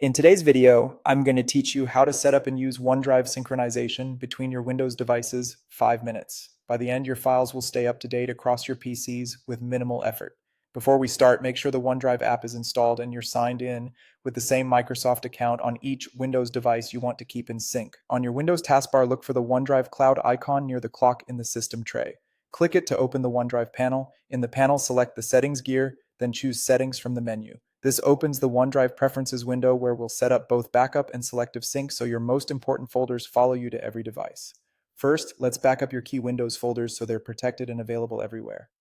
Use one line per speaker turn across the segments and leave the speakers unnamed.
In today's video, I'm going to teach you how to set up and use OneDrive synchronization between your Windows devices 5 minutes. By the end, your files will stay up to date across your PCs with minimal effort. Before we start, make sure the OneDrive app is installed and you're signed in with the same Microsoft account on each Windows device you want to keep in sync. On your Windows taskbar, look for the OneDrive cloud icon near the clock in the system tray. Click it to open the OneDrive panel. In the panel, select the Settings gear, then choose Settings from the menu. This opens the OneDrive Preferences window where we'll set up both backup and selective sync so your most important folders follow you to every device. First, let's back up your key Windows folders so they're protected and available everywhere.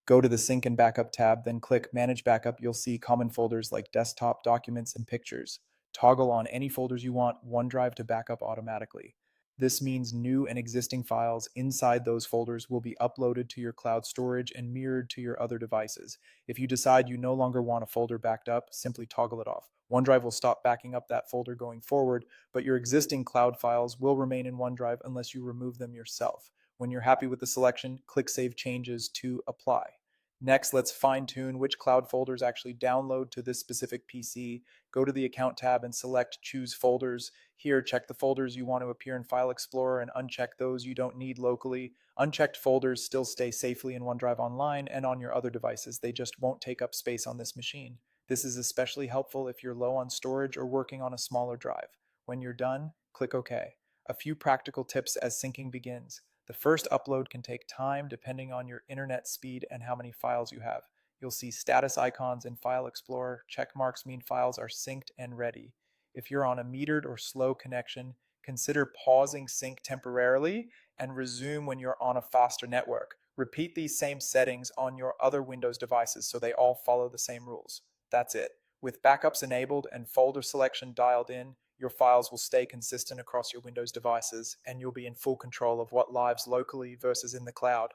Go to the Sync and Backup tab, then click Manage Backup. You'll see common folders like Desktop, Documents, and Pictures. Toggle on any folders you want OneDrive to back up automatically. This means new and existing files inside those folders will be uploaded to your cloud storage and mirrored to your other devices. If you decide you no longer want a folder backed up, simply toggle it off. OneDrive will stop backing up that folder going forward, but your existing cloud files will remain in OneDrive unless you remove them yourself. When you're happy with the selection, click Save Changes to apply. Next, let's fine-tune which cloud folders actually download to this specific PC. Go to the Account tab and select Choose Folders. Here, check the folders you want to appear in File Explorer and uncheck those you don't need locally. Unchecked folders still stay safely in OneDrive Online and on your other devices. They just won't take up space on this machine. This is especially helpful if you're low on storage or working on a smaller drive. When you're done, click OK. A few practical tips as syncing begins. The first upload can take time depending on your internet speed and how many files you have. You'll see status icons in File Explorer. Check marks mean files are synced and ready. If you're on a metered or slow connection, consider pausing sync temporarily and resume when you're on a faster network. Repeat these same settings on your other Windows devices so they all follow the same rules. That's it. With backups enabled and folder selection dialed in, your files will stay consistent across your Windows devices, and you'll be in full control of what lives locally versus in the cloud.